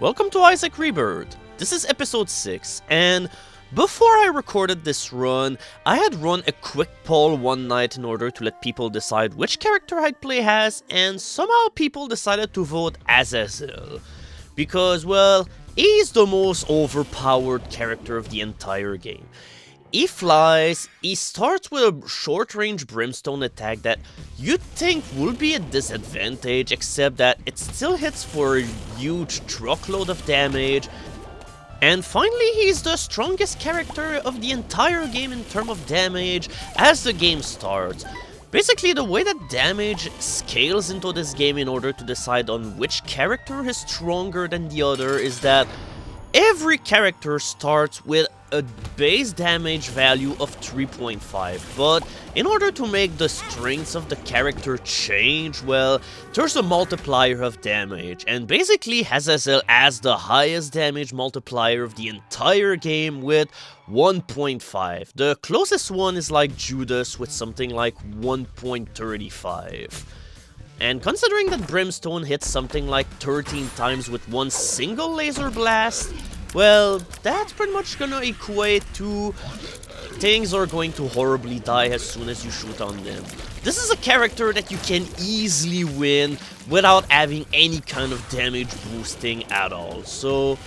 Welcome to Isaac Rebirth. This is episode 6, and before I recorded this run, I had run a quick poll one night in order to let people decide which character I'd play as, and somehow people decided to vote Azazel. Because, well, he's the most overpowered character of the entire game. He flies, he starts with a short-range brimstone attack that you'd think would be a disadvantage, except that it still hits for a huge truckload of damage. And finally, he's the strongest character of the entire game in terms of damage as the game starts. Basically, the way that damage scales into this game in order to decide on which character is stronger than the other is that every character starts with a base damage value of 3.5, but in order to make the strengths of the character change, well, there's a multiplier of damage, and basically Azazel has the highest damage multiplier of the entire game with 1.5. The closest one is like Judas with something like 1.35. And considering that Brimstone hits something like 13 times with one single laser blast, well, that's pretty much gonna equate to things are going to horribly die as soon as you shoot on them. This is a character that you can easily win without having any kind of damage boosting at all. So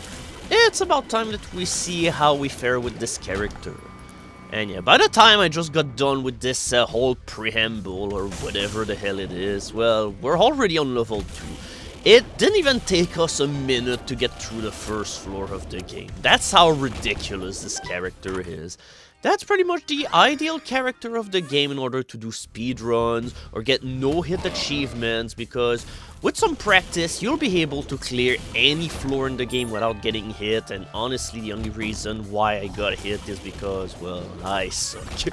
it's about time that we see how we fare with this character. And yeah, by the time I just got done with this whole preamble or whatever the hell it is, well, we're already on level 2. It didn't even take us a minute to get through the first floor of the game. That's how ridiculous this character is. That's pretty much the ideal character of the game in order to do speedruns or get no-hit achievements, because with some practice you'll be able to clear any floor in the game without getting hit, and honestly the only reason why I got hit is because, well, I suck.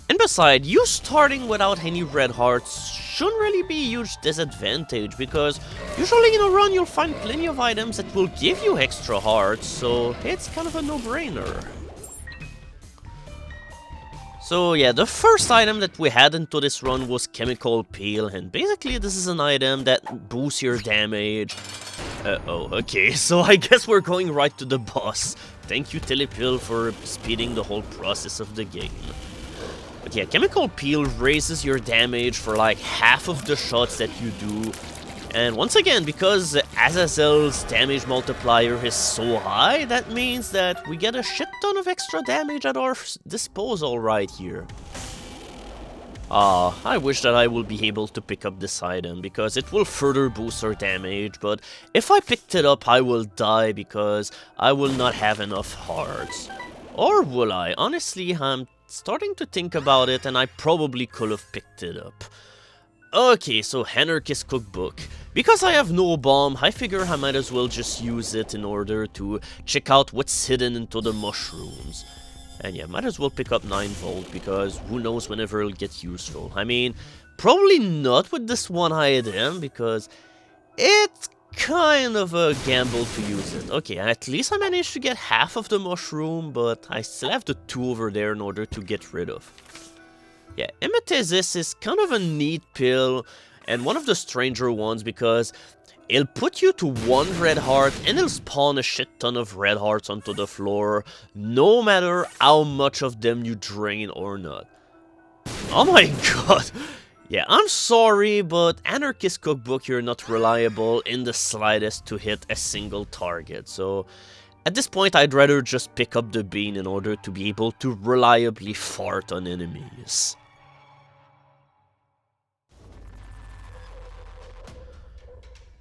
And besides, you starting without any red hearts shouldn't really be a huge disadvantage, because usually in a run you'll find plenty of items that will give you extra hearts, so it's kind of a no-brainer. So yeah, the first item that we had into this run was Chemical Peel, and basically this is an item that boosts your damage. Okay, so I guess we're going right to the boss. Thank you, Telepil, for speeding the whole process of the game. But yeah, Chemical Peel raises your damage for like half of the shots that you do. And once again, because Azazel's damage multiplier is so high, that means that we get a shit ton of extra damage at our disposal right here. I wish that I will be able to pick up this item, because it will further boost our damage, but if I picked it up I will die because I will not have enough hearts. Or will I? Honestly, I'm starting to think about it, and I probably could have picked it up. Okay, so Anarchist Cookbook. Because I have no bomb, I figure I might as well just use it in order to check out what's hidden into the mushrooms. And yeah, might as well pick up 9 volt, because who knows whenever it'll get useful. I mean, probably not with this one item, because it's kind of a gamble to use it. Okay, at least I managed to get half of the mushroom, but I still have the 2 over there in order to get rid of. Yeah, Emetesis is kind of a neat pill, and one of the stranger ones, because it'll put you to 1 red heart and it'll spawn a shit ton of red hearts onto the floor, no matter how much of them you drain or not. Oh my god! Yeah, I'm sorry, but Anarchist Cookbook, you're not reliable in the slightest to hit a single target, so at this point I'd rather just pick up the bean in order to be able to reliably fart on enemies.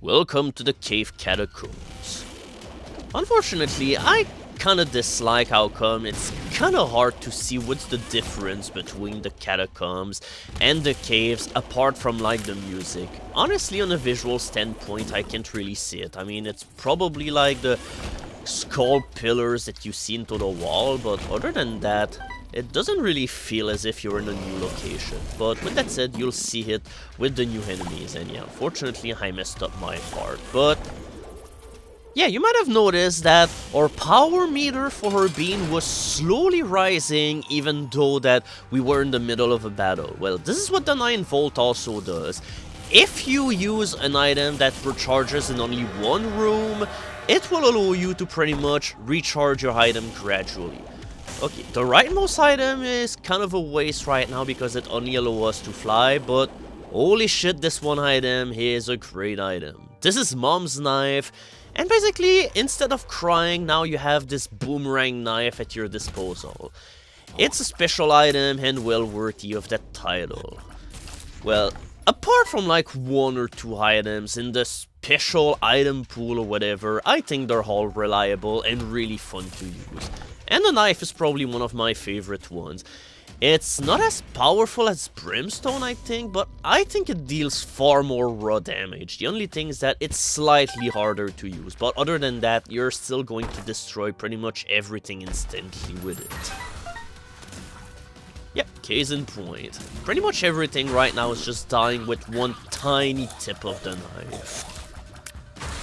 Welcome to the cave Catacombs. Unfortunately, I kinda dislike how come it's kinda hard to see what's the difference between the catacombs and the caves apart from like the music. Honestly, on a visual standpoint, I can't really see it. I mean, it's probably like the skull pillars that you see into the wall, but other than that, it doesn't really feel as if you're in a new location. But with that said, you'll see it with the new enemies, and yeah, unfortunately I messed up my part. But yeah, you might have noticed that our power meter for her beam was slowly rising even though that we were in the middle of a battle. Well, this is what the 9 volt also does. if you use an item that recharges in only one room, it will allow you to pretty much recharge your item gradually. Okay, the rightmost item is kind of a waste right now because it only allows us to fly, but holy shit, this one item is a great item. This is Mom's knife, and basically, instead of crying, now you have this boomerang knife at your disposal. It's a special item and well worthy of that title. Well, apart from like one or two items in the special item pool or whatever, I think they're all reliable and really fun to use. And the knife is probably one of my favorite ones. It's not as powerful as Brimstone, I think, but I think it deals far more raw damage. The only thing is that it's slightly harder to use, but other than that, you're still going to destroy pretty much everything instantly with it. Yep, case in point. Pretty much everything right now is just dying with one tiny tip of the knife.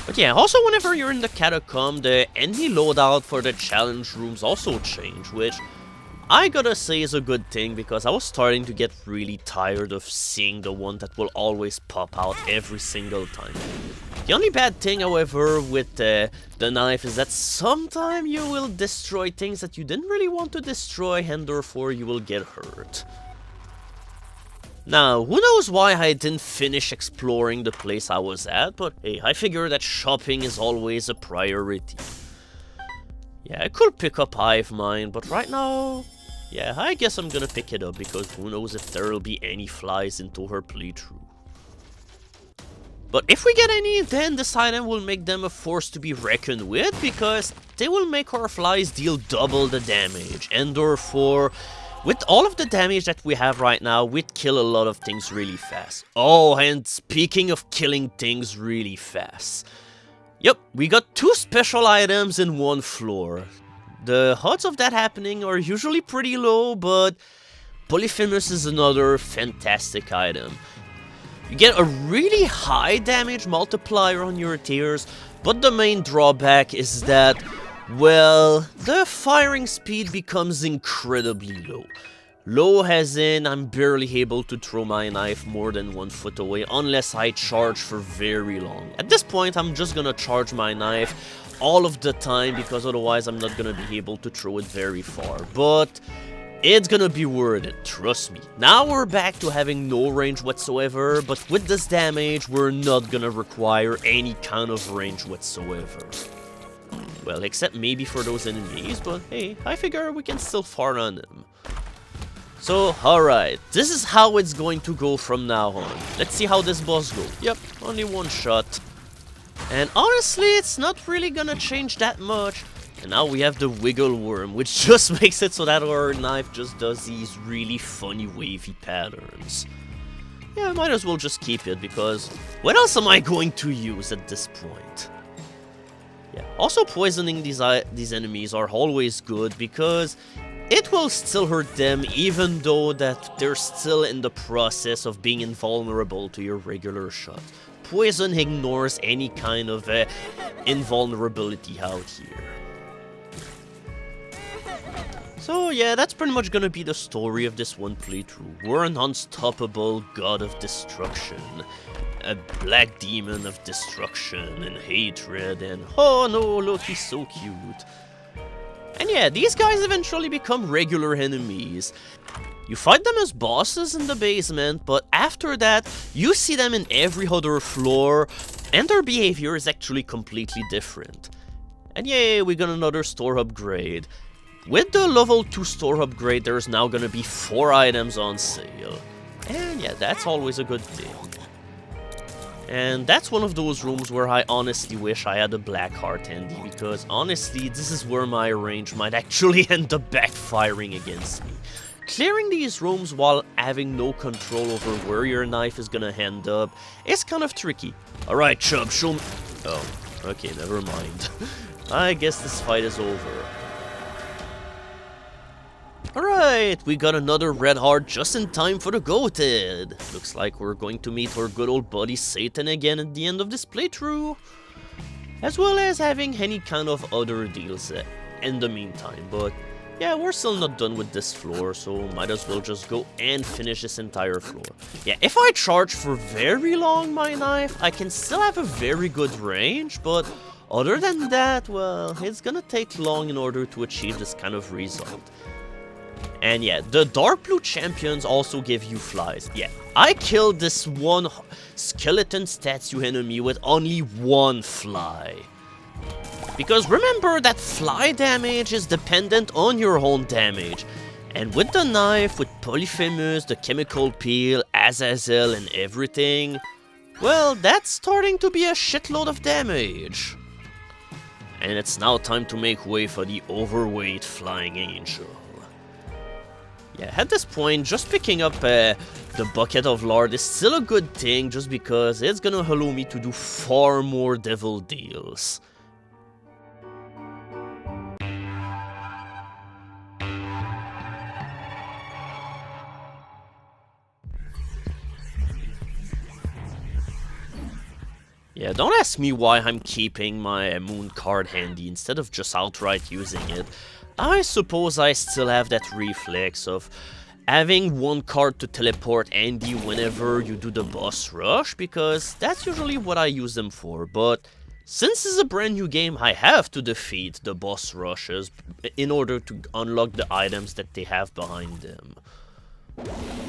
But yeah, also whenever you're in the Catacomb, the enemy loadout for the challenge rooms also change, which I gotta say is a good thing because I was starting to get really tired of seeing the one that will always pop out every single time. The only bad thing, however, with the knife is that sometimes you will destroy things that you didn't really want to destroy and therefore you will get hurt. Now, who knows why I didn't finish exploring the place I was at, but hey, I figure that shopping is always a priority. Yeah, I could pick up Hive Mind, but right now, yeah, I guess I'm gonna pick it up because who knows if there'll be any flies into her playthrough. But if we get any, then this item will make them a force to be reckoned with because they will make our flies deal double the damage, and therefore, with all of the damage that we have right now, we'd kill a lot of things really fast. Oh, and speaking of killing things really fast. Yep, we got two special items in one floor. The odds of that happening are usually pretty low, but Polyphemus is another fantastic item. You get a really high damage multiplier on your tears, but the main drawback is that, well, the firing speed becomes incredibly low. Low as in, I'm barely able to throw my knife more than 1 foot away unless I charge for very long. At this point, I'm just gonna charge my knife all of the time because otherwise I'm not gonna be able to throw it very far. But it's gonna be worth it, trust me. Now we're back to having no range whatsoever, but with this damage, we're not gonna require any kind of range whatsoever. Well, except maybe for those enemies, but hey, I figure we can still farm on them. So, alright, this is how it's going to go from now on. Let's see how this boss goes. Yep, only one shot. And honestly, it's not really gonna change that much. And now we have the Wiggle Worm, which just makes it so that our knife just does these really funny wavy patterns. Yeah, I might as well just keep it, because what else am I going to use at this point? Yeah, also poisoning these enemies are always good, because it will still hurt them even though that they're still in the process of being invulnerable to your regular shot. Poison ignores any kind of invulnerability out here. So yeah, that's pretty much gonna be the story of this one playthrough. We're an unstoppable god of destruction. A black demon of destruction and hatred and oh no, look, he's so cute. And yeah, these guys eventually become regular enemies. You fight them as bosses in the basement, but after that, you see them in every other floor, and their behavior is actually completely different. And yay, we got another store upgrade. With the level 2 store upgrade, there's now gonna be 4 items on sale. And yeah, that's always a good thing. And that's one of those rooms where I honestly wish I had a black heart handy, because honestly, this is where my range might actually end up backfiring against me. Clearing these rooms while having no control over where your knife is gonna end up is kind of tricky. Alright, Chub, show me... Oh, okay, never mind. I guess this fight is over. Alright, we got another red heart just in time for the goated. Looks like we're going to meet our good old buddy Satan again at the end of this playthrough. As well as having any kind of other deals in the meantime, but Yeah, we're still not done with this floor, so might as well just go and finish this entire floor. Yeah, if I charge for very long my knife, I can still have a very good range, but other than that, well, it's gonna take long in order to achieve this kind of result. And yeah, the dark blue champions also give you flies. Yeah, I killed this one skeleton statue enemy with only one fly. Because remember that fly damage is dependent on your own damage. And with the knife, with Polyphemus, the chemical peel, Azazel and everything, well, that's starting to be a shitload of damage. And it's now time to make way for the overweight flying angel. Yeah, at this point, just picking up the bucket of lard is still a good thing just because it's gonna allow me to do far more devil deals. Yeah, don't ask me why I'm keeping my moon card handy instead of just outright using it. I suppose I still have that reflex of having one card to teleport handy whenever you do the boss rush, because that's usually what I use them for, but since it's a brand new game, I have to defeat the boss rushes in order to unlock the items that they have behind them.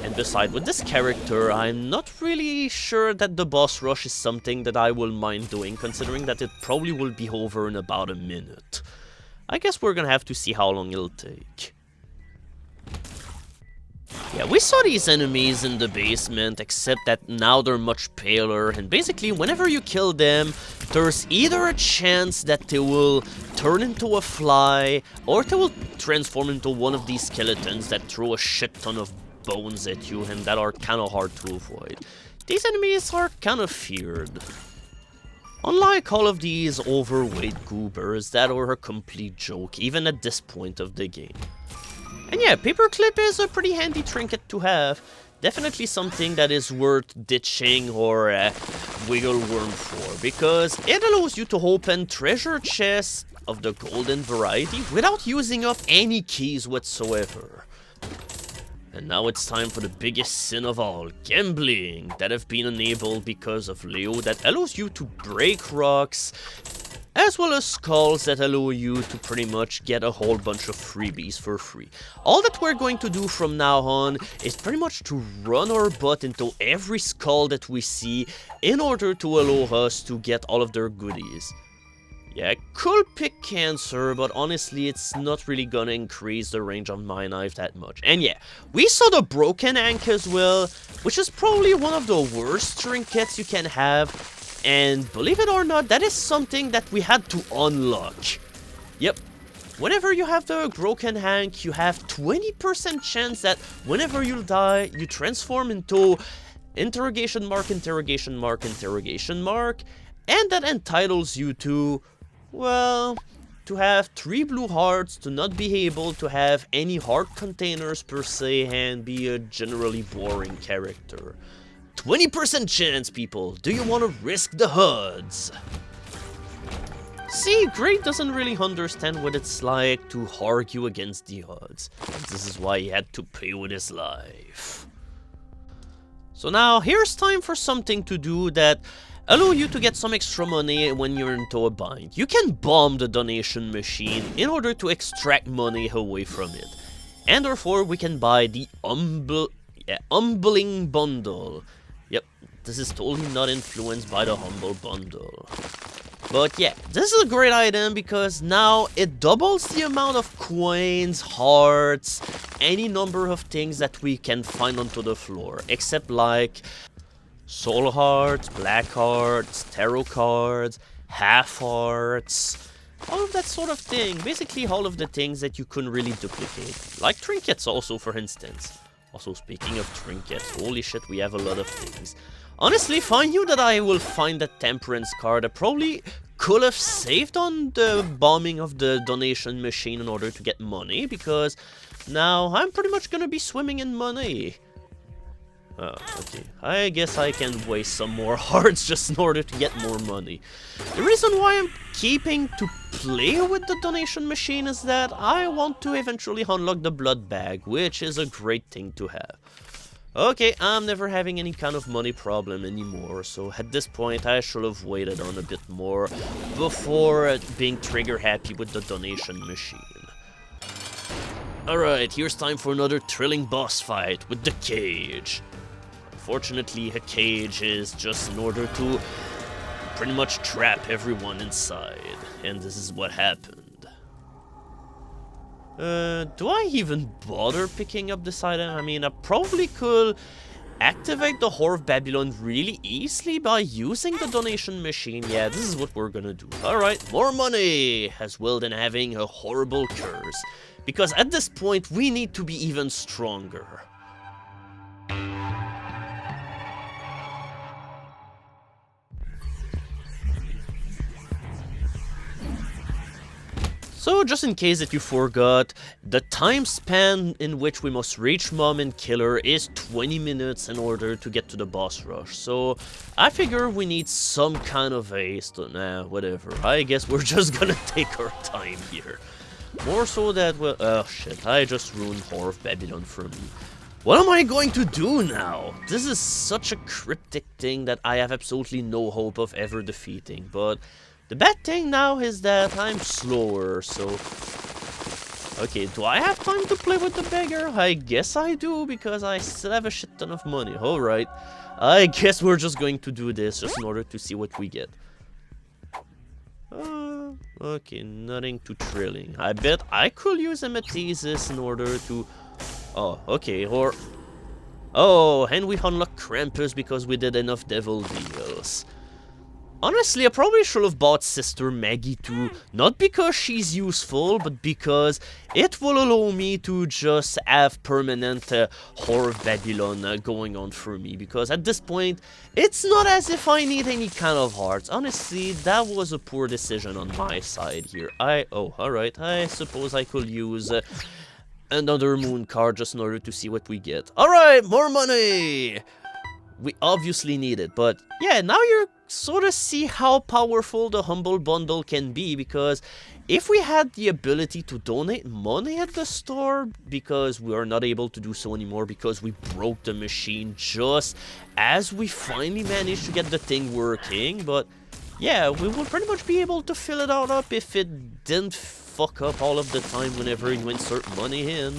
And besides, with this character, I'm not really sure that the boss rush is something that I will mind doing, considering that it probably will be over in about a minute. I guess we're gonna have to see how long it'll take. Yeah, we saw these enemies in the basement, except that now they're much paler, and basically whenever you kill them, there's either a chance that they will turn into a fly, or they will transform into one of these skeletons that throw a shit ton of bones at you and that are kinda hard to avoid. These enemies are kinda feared. Unlike all of these overweight goobers that are a complete joke, even at this point of the game. And yeah, paperclip is a pretty handy trinket to have. Definitely something that is worth ditching or wiggle worm for, because it allows you to open treasure chests of the golden variety without using up any keys whatsoever. And now it's time for the biggest sin of all, gambling, that have been enabled because of Leo, that allows you to break rocks, as well as skulls that allow you to pretty much get a whole bunch of freebies for free. All that we're going to do from now on is pretty much to run our butt into every skull that we see in order to allow us to get all of their goodies. Yeah, I could pick cancer, but honestly, it's not really gonna increase the range of my knife that much. And yeah, we saw the broken ankh as well, which is probably one of the worst trinkets you can have. And believe it or not, that is something that we had to unlock. Yep. Whenever you have the broken ankh, you have 20% chance that whenever you die, you transform into interrogation mark, interrogation mark, interrogation mark, and that entitles you to, well, to have 3 blue hearts, to not be able to have any heart containers per se, and be a generally boring character. 20% chance, people! Do you want to risk the HUDs? See, Gray doesn't really understand what it's like to argue against the odds. And this is why he had to pay with his life. So now, here's time for something to do that allow you to get some extra money when you're into a bind. You can bomb the donation machine in order to extract money away from it. And therefore, we can buy the Humbling Bundle. Yep, this is totally not influenced by the Humble Bundle. But yeah, this is a great item because now it doubles the amount of coins, hearts, any number of things that we can find onto the floor. Except like soul hearts, black hearts, tarot cards, half hearts, all of that sort of thing. Basically all of the things that you couldn't really duplicate. Like trinkets also, for instance. Also, speaking of trinkets, holy shit, we have a lot of things. Honestly, if I knew that I will find that Temperance card, I probably could have saved on the bombing of the donation machine in order to get money, because now I'm pretty much gonna be swimming in money. Oh, okay. I guess I can waste some more hearts just in order to get more money. The reason why I'm keeping to play with the donation machine is that I want to eventually unlock the blood bag, which is a great thing to have. Okay, I'm never having any kind of money problem anymore, so at this point I should have waited on a bit more before being trigger happy with the donation machine. Alright, here's time for another thrilling boss fight with the cage. Unfortunately, a cage is just in order to pretty much trap everyone inside, and this is what happened. Do I even bother picking up this item? I mean, I probably could activate the Whore of Babylon really easily by using the donation machine. Yeah, this is what we're gonna do. Alright, more money, as well than having a horrible curse. Because at this point, we need to be even stronger. So, just in case that you forgot, the time span in which we must reach Mom and kill her is 20 minutes in order to get to the boss rush. So, I figure we need some kind of haste. Nah, whatever. I guess we're just gonna take our time here. More so that, well, oh shit, I just ruined Whore of Babylon for me. What am I going to do now? This is such a cryptic thing that I have absolutely no hope of ever defeating, but the bad thing now is that I'm slower, so... Okay, do I have time to play with the beggar? I guess I do, because I still have a shit ton of money. Alright, I guess we're just going to do this, just in order to see what we get. Okay, nothing too thrilling. I bet I could use a Matesis in order to... Oh, okay, or... Oh, and we unlocked Krampus because we did enough devil deals. Honestly, I probably should have bought Sister Maggie too, not because she's useful, but because it will allow me to just have permanent Whore of Babylon going on for me, because at this point, it's not as if I need any kind of hearts. Honestly, that was a poor decision on my side here. Oh, alright, I suppose I could use another moon card just in order to see what we get. Alright, more money! We obviously need it, but yeah, now you're sort of see how powerful the Humble Bundle can be, because if we had the ability to donate money at the store, because we are not able to do so anymore because we broke the machine just as we finally managed to get the thing working, but yeah, we would pretty much be able to fill it all up if it didn't fuck up all of the time whenever you insert money in.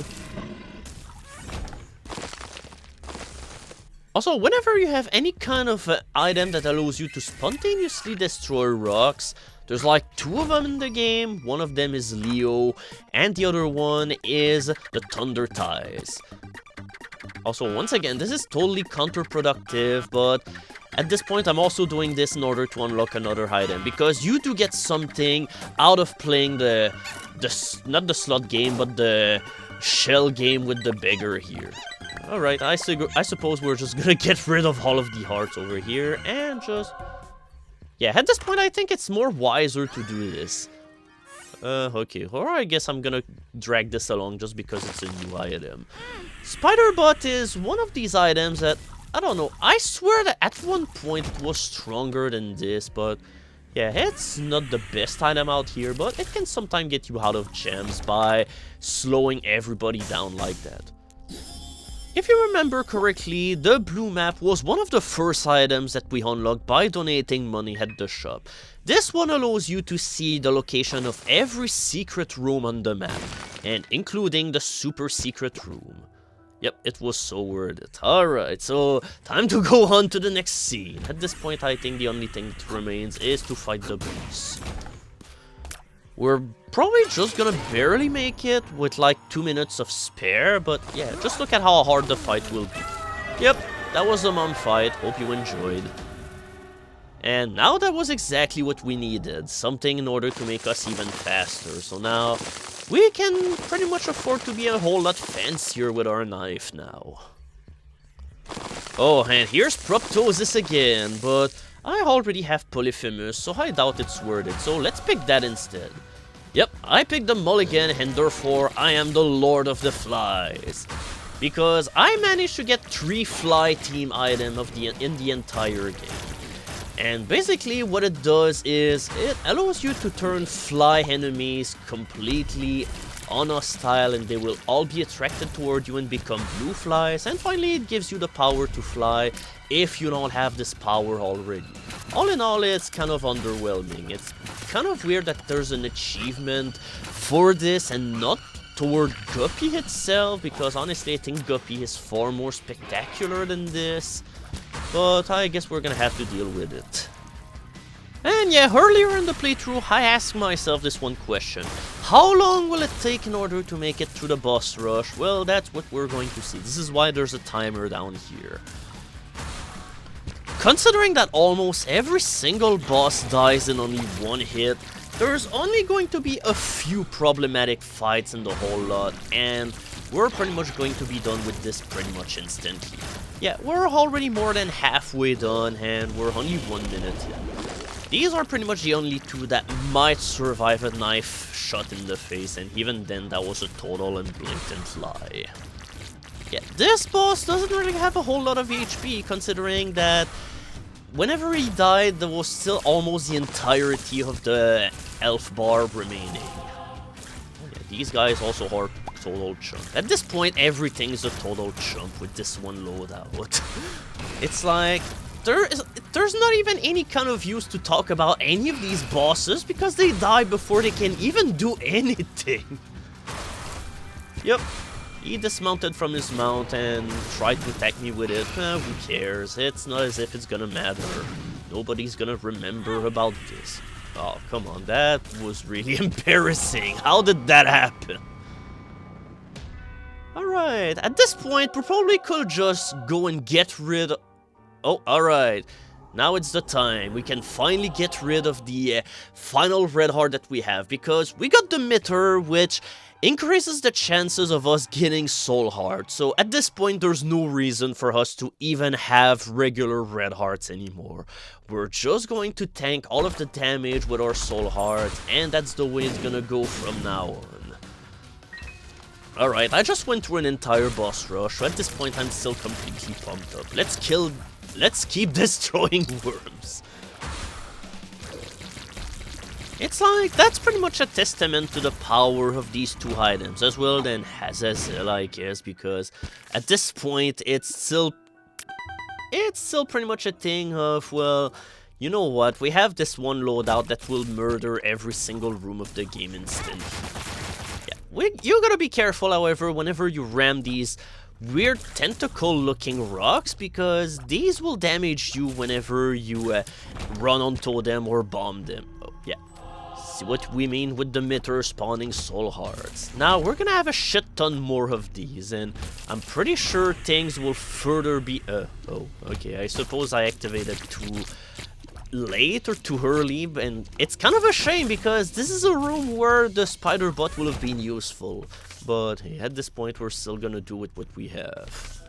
Also, whenever you have any kind of item that allows you to spontaneously destroy rocks, there's like 2 of them in the game. One of them is Leo, and the other one is the Thunder Ties. Also, once again, this is totally counterproductive, but at this point I'm also doing this in order to unlock another item, because you do get something out of playing not the slot game, but the shell game with the beggar here. Alright, I suppose we're just gonna get rid of all of the hearts over here and just... Yeah, at this point I think it's more wiser to do this. Okay, or I guess I'm gonna drag this along just because it's a new item. Spider Butt is one of these items that, I don't know, I swear that at one point it was stronger than this, but... Yeah, it's not the best item out here, but it can sometimes get you out of gems by slowing everybody down like that. If you remember correctly, the blue map was one of the first items that we unlocked by donating money at the shop. This one allows you to see the location of every secret room on the map, and including the super secret room. Yep, it was so worth it. Alright, so time to go on to the next scene. At this point, I think the only thing that remains is to fight the boss. We're probably just gonna barely make it with like 2 minutes of spare, but yeah, just look at how hard the fight will be. Yep, that was the mom fight, hope you enjoyed. And now that was exactly what we needed, something in order to make us even faster, so now we can pretty much afford to be a whole lot fancier with our knife now. Oh, and here's Proptosis again, but I already have Polyphemus, so I doubt it's worth it, so let's pick that instead. Yep, I picked the mulligan, and therefore I am the Lord of the Flies. Because I managed to get 3 fly team items in the entire game. And basically what it does is it allows you to turn fly enemies completely unhostile, and they will all be attracted toward you and become blue flies. And finally it gives you the power to fly if you don't have this power already. All in all, it's kind of underwhelming. It's kind of weird that there's an achievement for this and not toward Guppy itself, because honestly I think Guppy is far more spectacular than this. But I guess we're gonna have to deal with it. And yeah, earlier in the playthrough I asked myself this one question. How long will it take in order to make it through the boss rush? Well, that's what we're going to see. This is why there's a timer down here. Considering that almost every single boss dies in only one hit, there's only going to be a few problematic fights in the whole lot, and we're pretty much going to be done with this pretty much instantly. Yeah, we're already more than halfway done, and we're only 1 minute in. These are pretty much the only two that might survive a knife shot in the face, and even then that was a total and blatant lie. Yeah, this boss doesn't really have a whole lot of HP, considering that whenever he died, there was still almost the entirety of the health bar remaining. Yeah, these guys also are total chump. At this point, everything is a total chump with this one loadout. It's like, there's not even any kind of use to talk about any of these bosses because they die before they can even do anything. Yep. He dismounted from his mount and tried to attack me with it. Who cares? It's not as if it's gonna matter. Nobody's gonna remember about this. Oh, come on. That was really embarrassing. How did that happen? Alright, at this point, we probably could just go and get rid of... Oh, alright. Now it's the time. We can finally get rid of the final red heart that we have, because we got the meter, which increases the chances of us getting soul hearts. So at this point, there's no reason for us to even have regular red hearts anymore. We're just going to tank all of the damage with our soul hearts, and that's the way it's gonna go from now on. Alright, I just went through an entire boss rush, so at this point I'm still completely pumped up. Let's keep destroying worms. It's like, that's pretty much a testament to the power of these two items, as well than Azazel, I guess, because at this point it's still pretty much a thing of, well, you know what, we have this one loadout that will murder every single room of the game instantly. Yeah, you gotta be careful, however, whenever you ram these weird tentacle-looking rocks, because these will damage you whenever you run onto them or bomb them. Oh, yeah. See what we mean with the meter spawning soul hearts. Now, we're gonna have a shit ton more of these, and I'm pretty sure things will further be... oh, okay, I suppose I activated too late or too early, and it's kind of a shame because this is a room where the spider butt will have been useful. But hey, at this point, we're still gonna do with what we have.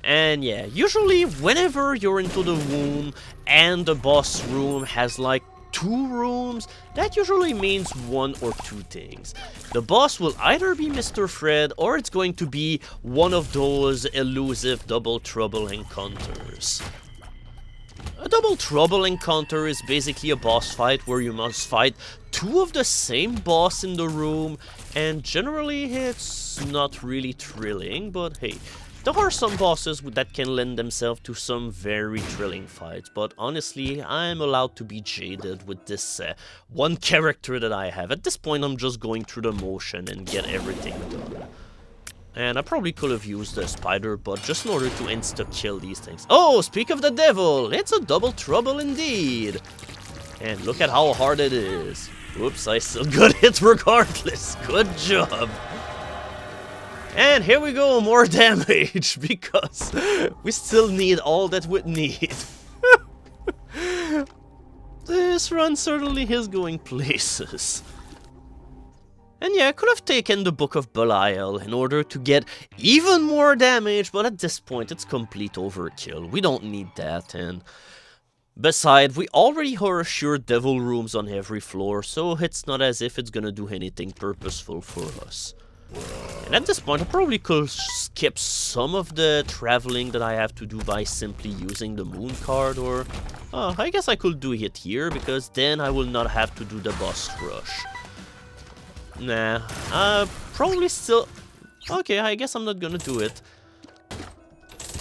And yeah, usually whenever you're into the womb and the boss room has like 2 rooms, that usually means one or two things. The boss will either be Mr. Fred, or it's going to be one of those elusive double trouble encounters. A double trouble encounter is basically a boss fight where you must fight 2 of the same boss in the room, and generally it's not really thrilling, but hey, there are some bosses that can lend themselves to some very thrilling fights, but honestly, I'm allowed to be jaded with this one character that I have. At this point, I'm just going through the motion and get everything done. And I probably could have used the spider butt just in order to insta-kill these things. Oh, speak of the devil, it's a double trouble indeed. And look at how hard it is. Oops, I still got hit regardless. Good job. And here we go, more damage, because we still need all that we need. This run certainly is going places. And yeah, I could have taken the Book of Belial in order to get even more damage, but at this point it's complete overkill. We don't need that, and besides, we already are assured devil rooms on every floor, so it's not as if it's gonna do anything purposeful for us. And at this point, I probably could skip some of the traveling that I have to do by simply using the moon card, or... I guess I could do it here, because then I will not have to do the boss rush. Nah, probably still... Okay, I guess I'm not gonna do it.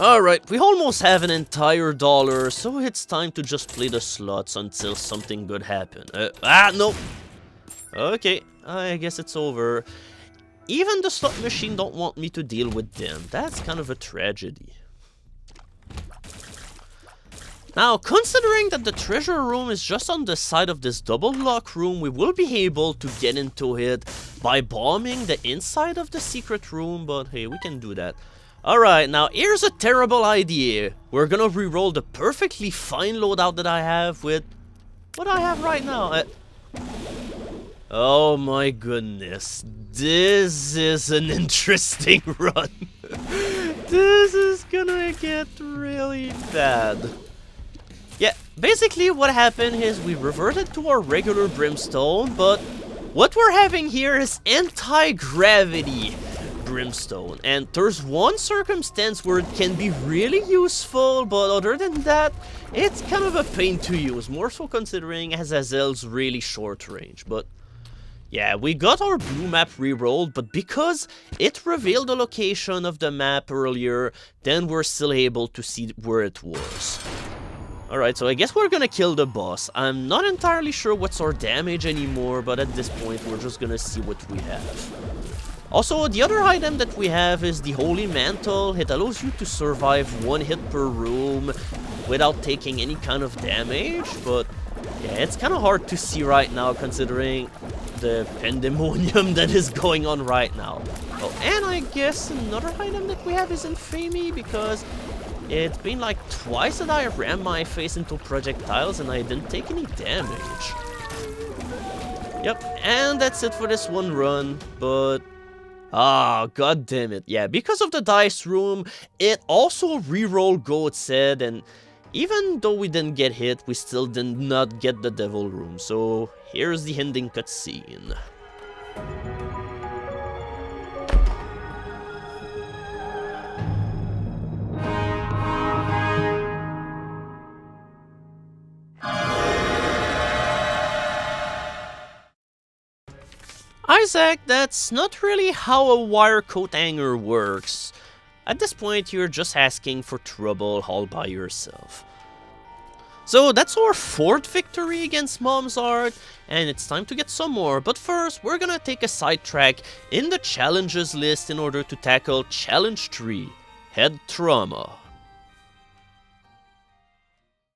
Alright, we almost have an entire dollar, so it's time to just play the slots until something good happens. No! Okay, I guess it's over. Even the slot machine don't want me to deal with them. That's kind of a tragedy. Now, considering that the treasure room is just on the side of this double lock room, we will be able to get into it by bombing the inside of the secret room, but hey, we can do that. Alright, now here's a terrible idea. We're gonna reroll the perfectly fine loadout that I have with what I have right now. Oh my goodness. This is an interesting run. This is gonna get really bad. Yeah, basically what happened is we reverted to our regular brimstone, but what we're having here is anti-gravity brimstone. And there's one circumstance where it can be really useful, but other than that, it's kind of a pain to use, more so considering Azazel's really short range. But yeah, we got our blue map rerolled, but because it revealed the location of the map earlier, then we're still able to see where it was. Alright, so I guess we're gonna kill the boss. I'm not entirely sure what's our damage anymore, but at this point we're just gonna see what we have. Also, the other item that we have is the Holy Mantle. It allows you to survive one hit per room without taking any kind of damage, but yeah, it's kind of hard to see right now considering the pandemonium that is going on right now. Oh, and I guess another item that we have is Infamy, because it's been like twice that I rammed my face into projectiles and I didn't take any damage. Yep, and that's it for this one run, but... god damn it. Yeah, because of the dice room, it also rerolled Goat's Head, and even though we didn't get hit, we still did not get the devil room. So here's the ending cutscene. Isaac, that's not really how a wire coat hanger works. At this point, you're just asking for trouble all by yourself. So that's our 4th victory against Mom's Art, and it's time to get some more. But first, we're gonna take a sidetrack in the challenges list in order to tackle Challenge 3, Head Trauma.